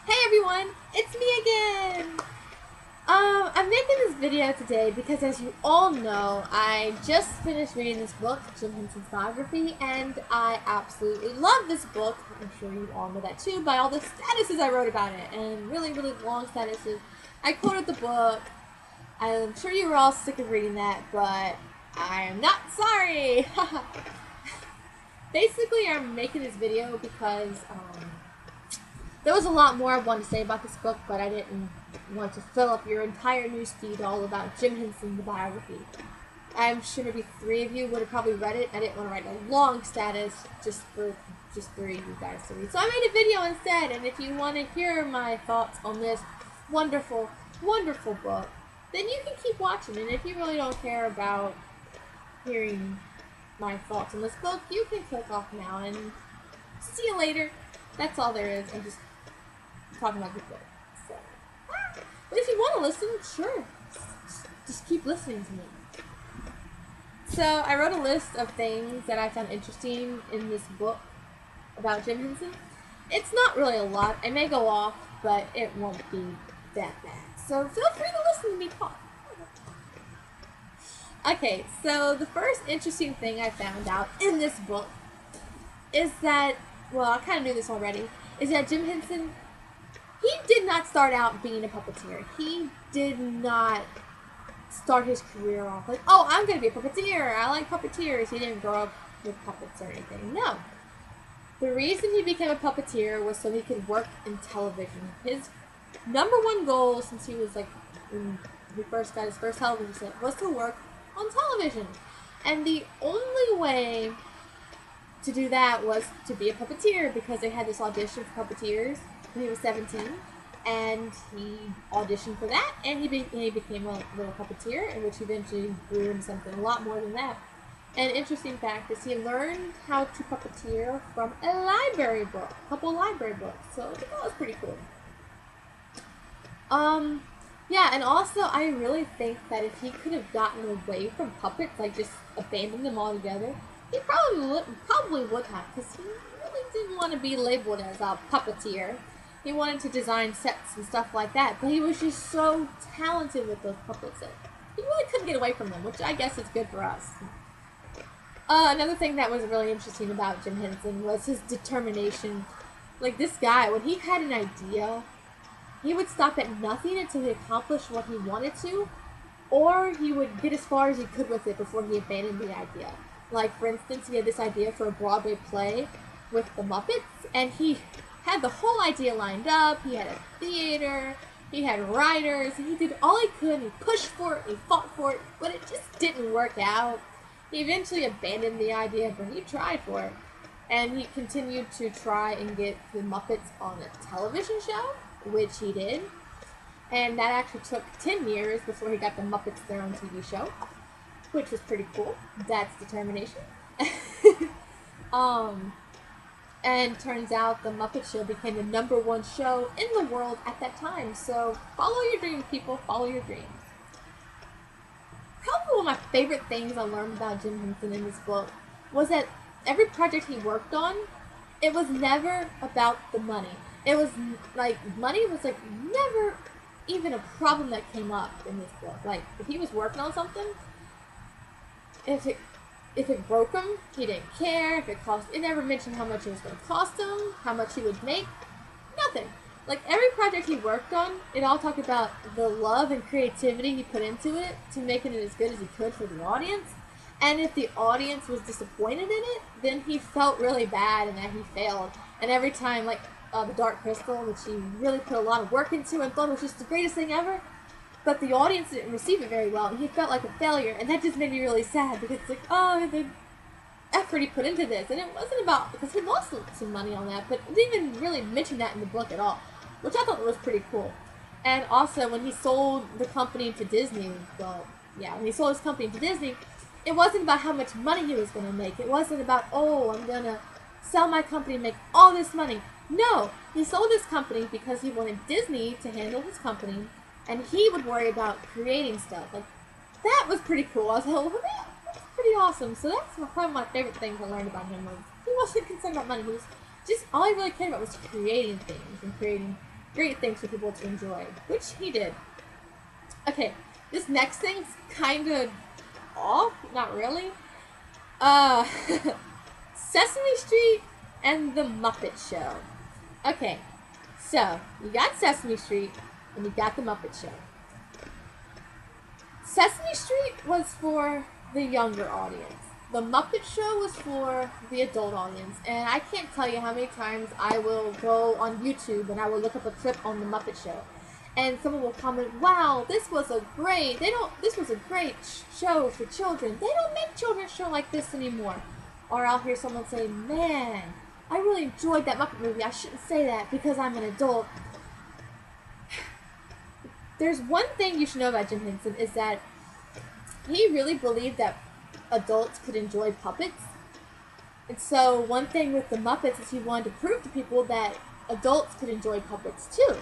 Hey everyone, it's me again! I'm making this video today because as you all know, I just finished reading this book, Jim Henson's Biography, and I absolutely love this book. I'm sure you all know that too by all the statuses I wrote about it, and really, really long statuses. I quoted the book. I'm sure you were all sick of reading that, but I am not sorry! Basically, I'm making this video because, there was a lot more I wanted to say about this book, but I didn't want to fill up your entire newsfeed all about Jim Henson, the biography. I'm sure maybe 3 of you would have probably read it. I didn't want to write a long status just for just 3 of you guys to read. So I made a video instead, and if you want to hear my thoughts on this wonderful, wonderful book, then you can keep watching. And if you really don't care about hearing my thoughts on this book, you can click off now and see you later. That's all there is. I'm just talking about the book. So, but if you want to listen, sure, just keep listening to me. So I wrote a list of things that I found interesting in this book about Jim Henson. It's not really a lot. I may go off, but it won't be that bad. So feel free to listen to me talk. Okay, so the first interesting thing I found out in this book is that, well, I kind of knew this already, is that Jim Henson, he did not start out being a puppeteer. He did not start his career off like, oh, I'm going to be a puppeteer. I like puppeteers. He didn't grow up with puppets or anything. No. The reason he became a puppeteer was so he could work in television. His number one goal since he was like, when he first got his first television set, was to work on television. And the only way to do that was to be a puppeteer because they had this audition for puppeteers when he was 17, and he auditioned for that, and he became a little puppeteer, in which eventually grew into something a lot more than that. An interesting fact is he learned how to puppeteer from a library book, a couple library books, so that was pretty cool. Yeah, and also I really think that if he could have gotten away from puppets, like just abandoned them altogether, he probably would have, because he really didn't want to be labeled as a puppeteer. He wanted to design sets and stuff like that, but he was just so talented with those puppets that he really couldn't get away from them, which I guess is good for us. Another thing that was really interesting about Jim Henson was his determination. Like, this guy, when he had an idea, he would stop at nothing until he accomplished what he wanted to, or he would get as far as he could with it before he abandoned the idea. Like, for instance, he had this idea for a Broadway play with the Muppets, and he had the whole idea lined up. He had a theater, he had writers, and he did all he could. He pushed for it, he fought for it, but it just didn't work out. He eventually abandoned the idea, but he tried for it. And he continued to try and get the Muppets on a television show, which he did. And that actually took 10 years before he got the Muppets their own TV show, which was pretty cool. That's determination. And turns out the Muppet Show became the #1 show in the world at that time. So follow your dreams, people. Follow your dreams. Probably one of my favorite things I learned about Jim Henson in this book was that every project he worked on, it was never about the money. It was like, money was like never even a problem that came up in this book. Like, if he was working on something, if it broke him, he didn't care. If it cost, it never mentioned how much it was going to cost him, how much he would make, nothing. Like, every project he worked on, it all talked about the love and creativity he put into it to making it as good as he could for the audience. And if the audience was disappointed in it, then he felt really bad and that he failed. And every time, like, The Dark Crystal, which he really put a lot of work into and thought it was just the greatest thing ever, but the audience didn't receive it very well, and he felt like a failure, and that just made me really sad, because it's like, oh, the effort he put into this, and it wasn't about, because he lost some money on that, but it didn't even really mention that in the book at all, which I thought was pretty cool. And also, when he sold the company to Disney, well, yeah, when he sold his company to Disney, it wasn't about how much money he was going to make. It wasn't about, oh, I'm going to sell my company and make all this money. No, he sold his company because he wanted Disney to handle his company, and he would worry about creating stuff. Like, that was pretty cool. I was like, well, that's pretty awesome. So that's one of my favorite things I learned about him was he wasn't concerned about money. He was just, all he really cared about was creating things and creating great things for people to enjoy, which he did. Okay, this next thing's kind of off, not really. Uh, Sesame Street and the Muppet Show. Okay, so you got Sesame Street and you got the Muppet Show. Sesame Street was for the younger audience. The Muppet Show was for the adult audience, and I can't tell you how many times I will go on YouTube and I will look up a clip on the Muppet Show, and someone will comment, "Wow, this was a great show for children. They don't make children's show like this anymore." Or I'll hear someone say, "Man, I really enjoyed that Muppet movie. I shouldn't say that because I'm an adult." There's one thing you should know about Jim Henson is that he really believed that adults could enjoy puppets. And so one thing with the Muppets is he wanted to prove to people that adults could enjoy puppets too.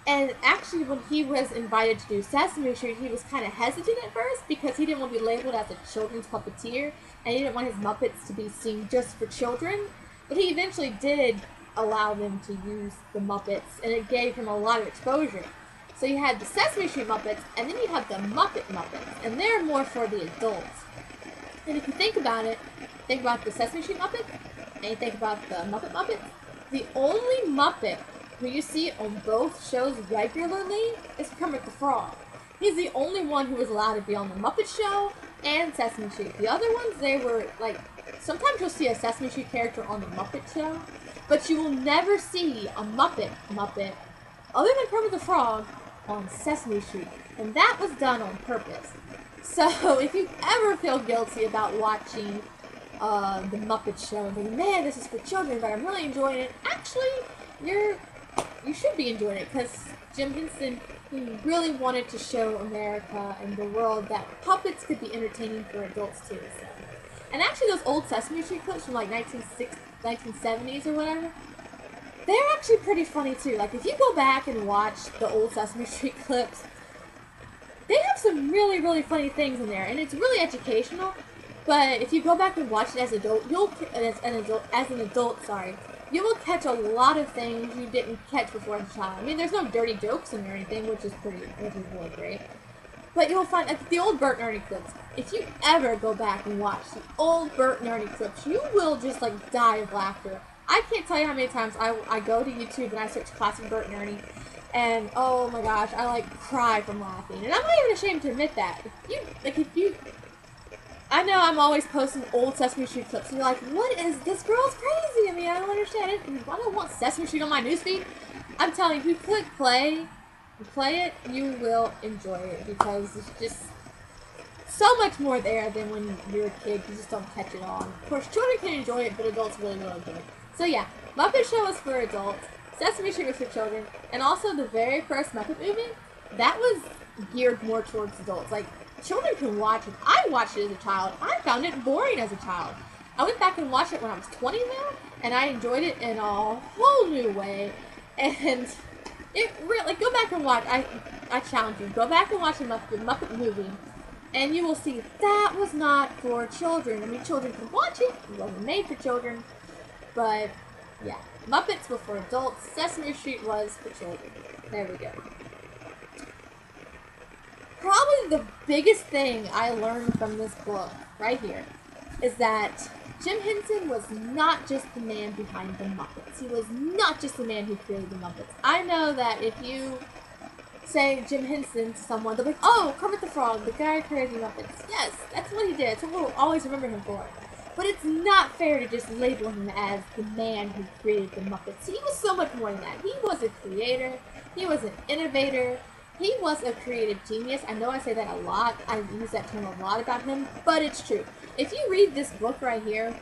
And actually when he was invited to do Sesame Street, he was kind of hesitant at first because he didn't want to be labeled as a children's puppeteer and he didn't want his Muppets to be seen just for children. But he eventually did allow them to use the Muppets, and it gave him a lot of exposure. So you had the Sesame Street Muppets, and then you have the Muppet Muppets, and they're more for the adults. And if you think about it, think about the Sesame Street Muppet, and you think about the Muppet Muppets, the only Muppet who you see on both shows regularly is Kermit the Frog. He's the only one who was allowed to be on the Muppet Show and Sesame Street. The other ones, they were like, sometimes you'll see a Sesame Street character on the Muppet Show, but you will never see a Muppet, other than Kermit the Frog, on Sesame Street. And that was done on purpose. So if you ever feel guilty about watching the Muppet Show and thinking, "Man, this is for children, but I'm really enjoying it," actually, you should be enjoying it, because Jim Henson, he really wanted to show America and the world that puppets could be entertaining for adults too. So. And actually those old Sesame Street clips from like 1970s or whatever, they're actually pretty funny too. Like if you go back and watch the old Sesame Street clips, they have some really, really funny things in there, and it's really educational. But if you go back and watch it as an adult, you will catch a lot of things you didn't catch before as a child. I mean, there's no dirty jokes in there or anything, which is really great. But you'll find like the old Bert and Ernie clips. If you ever go back and watch the old Bert and Ernie clips, you will just like die of laughter. I can't tell you how many times I go to YouTube and I search classic Bert and Ernie, and oh my gosh, I like cry from laughing. And I'm not even ashamed to admit that. I know I'm always posting old Sesame Street clips, and you're like, "What is this girl's crazy?" I mean, I don't understand it. I don't want Sesame Street on my newsfeed. I'm telling you, if you click play, and play it, you will enjoy it, because it's just so much more there than when you're a kid. You just don't catch it all. Of course, children can enjoy it, but adults really will enjoy it. So yeah, Muppet Show was for adults, Sesame Street was for children, and also the very first Muppet movie, that was geared more towards adults. Like, children can watch it. I watched it as a child. I found it boring as a child. I went back and watched it when I was 20 now, and I enjoyed it in a whole new way. And it really, like, go back and watch. I challenge you, go back and watch the Muppet movie, and you will see that was not for children. I mean, children can watch it. It wasn't made for children. But, yeah, Muppets were for adults, Sesame Street was for children. There we go. Probably the biggest thing I learned from this book, right here, is that Jim Henson was not just the man behind the Muppets. He was not just the man who created the Muppets. I know that if you say Jim Henson to someone, they'll be like, "Oh, Kermit the Frog, the guy who created the Muppets." Yes, that's what he did. That's what we'll always remember him for. But it's not fair to just label him as the man who created the Muppets. He was so much more than that. He was a creator. He was an innovator. He was a creative genius. I know I say that a lot. I use that term a lot about him, but it's true. If you read this book right here,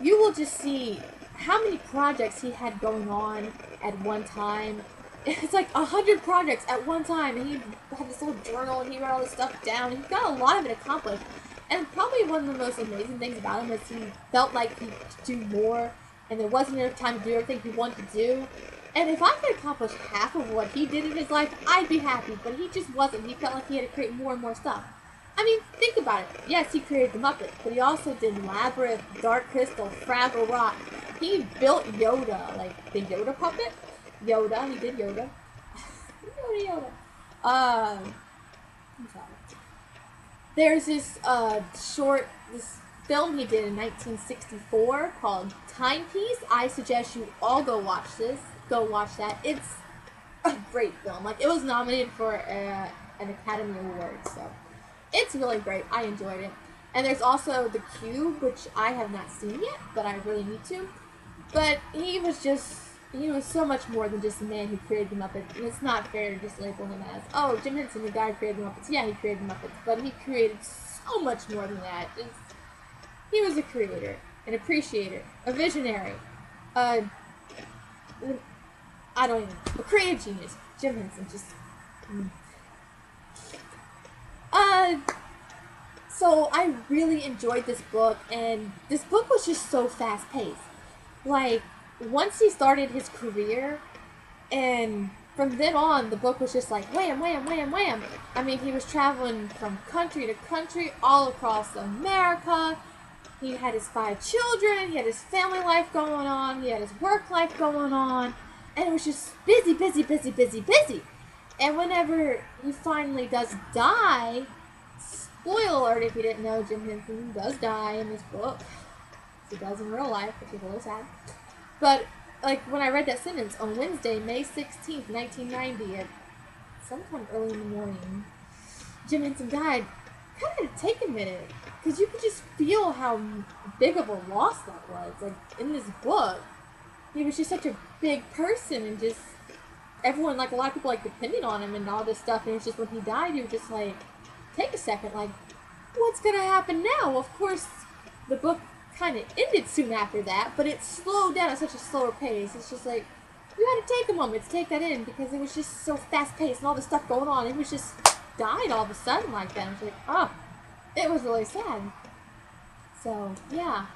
you will just see how many projects he had going on at one time. It's like 100 projects at one time, and he had this little journal, and he wrote all this stuff down, and he got a lot of it accomplished. And probably one of the most amazing things about him is he felt like he could do more, and there wasn't enough time to do everything he wanted to do. And if I could accomplish half of what he did in his life, I'd be happy, but he just wasn't. He felt like he had to create more and more stuff. I mean, think about it. Yes, he created the Muppets, but he also did Labyrinth, Dark Crystal, Fraggle Rock. He built Yoda, like the Yoda puppet. Yoda. He did Yoda. Yoda. I'm sorry. There's this this film he did in 1964 called Timepiece. I suggest you all go watch this. Go watch that. It's a great film. Like, it was nominated for an Academy Award, so it's really great. I enjoyed it. And there's also The Cube, which I have not seen yet, but I really need to. But he was so much more than just a man who created the Muppets. And it's not fair to just label him as, oh, Jim Henson, the guy who created the Muppets. Yeah, he created the Muppets, but he created so much more than that. He was a creator, an appreciator, a visionary, I don't even know, a creative genius. Jim Henson, just... So I really enjoyed this book, and this book was just so fast-paced. Like, once he started his career, and from then on, the book was just like wham, wham, wham, wham. I mean, he was traveling from country to country, all across America. He had his 5 children, he had his family life going on, he had his work life going on, and it was just busy, busy, busy, busy, busy. And whenever he finally does die, spoiler alert if you didn't know, Jim Henson does die in this book. He does in real life, which is a little sad. But, like, when I read that sentence, on Wednesday, May 16th, 1990, at sometime early in the morning, Jim Henson died. Kind of had to take a minute, because you could just feel how big of a loss that was. Like, in this book, he was just such a big person, and just, everyone, like, a lot of people, like, depended on him and all this stuff, and it was just, when he died, you were just like, take a second, like, what's gonna happen now? Well, of course, the book kind of ended soon after that, but it slowed down at such a slower pace. It's just like, you had to take a moment to take that in, because it was just so fast-paced and all this stuff going on. It was just died all of a sudden like that. It was like, oh, it was really sad. So, yeah.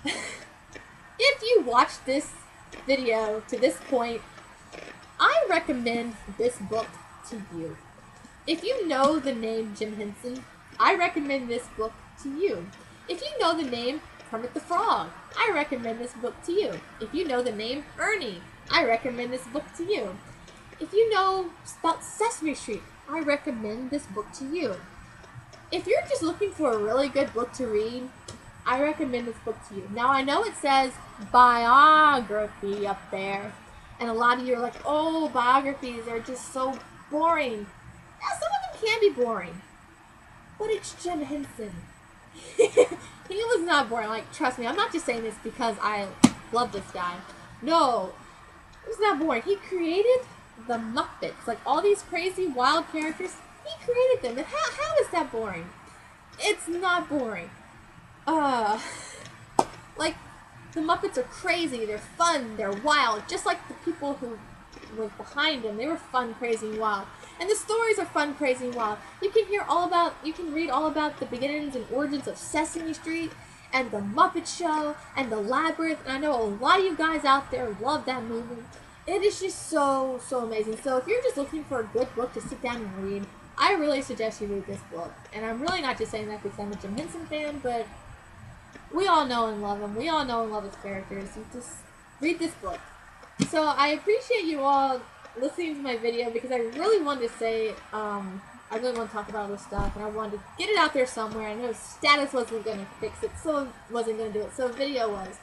If you watched this video to this point, I recommend this book to you. If you know the name Jim Henson, I recommend this book to you. If you know the name Kermit the Frog, I recommend this book to you. If you know the name Ernie, I recommend this book to you. If you know about Sesame Street, I recommend this book to you. If you're just looking for a really good book to read, I recommend this book to you. Now, I know it says biography up there, and a lot of you are like, oh, biographies are just so boring. Yeah, some of them can be boring, but it's Jim Henson. He was not boring. Like, trust me, I'm not just saying this because I love this guy. No, it was not boring. He created the Muppets. Like, all these crazy, wild characters, he created them. And how is that boring? It's not boring. Like, the Muppets are crazy, they're fun, they're wild, just like the people who were behind them. They were fun, crazy, and wild. And the stories are fun, crazy, and wild. You can read all about the beginnings and origins of Sesame Street, and the Muppet Show, and the Labyrinth, and I know a lot of you guys out there love that movie. It is just so, so amazing. So if you're just looking for a good book to sit down and read, I really suggest you read this book. And I'm really not just saying that because I'm a Jim Henson fan, but we all know and love him. We all know and love his characters. You just read this book. So I appreciate you all listening to my video because I really wanted to say, I really want to talk about all this stuff, and I wanted to get it out there somewhere. I know status wasn't going to fix it, so wasn't going to do it, so video was.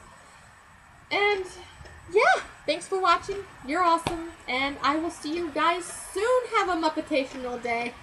And yeah, thanks for watching. You're awesome, and I will see you guys soon. Have a Muppetational day.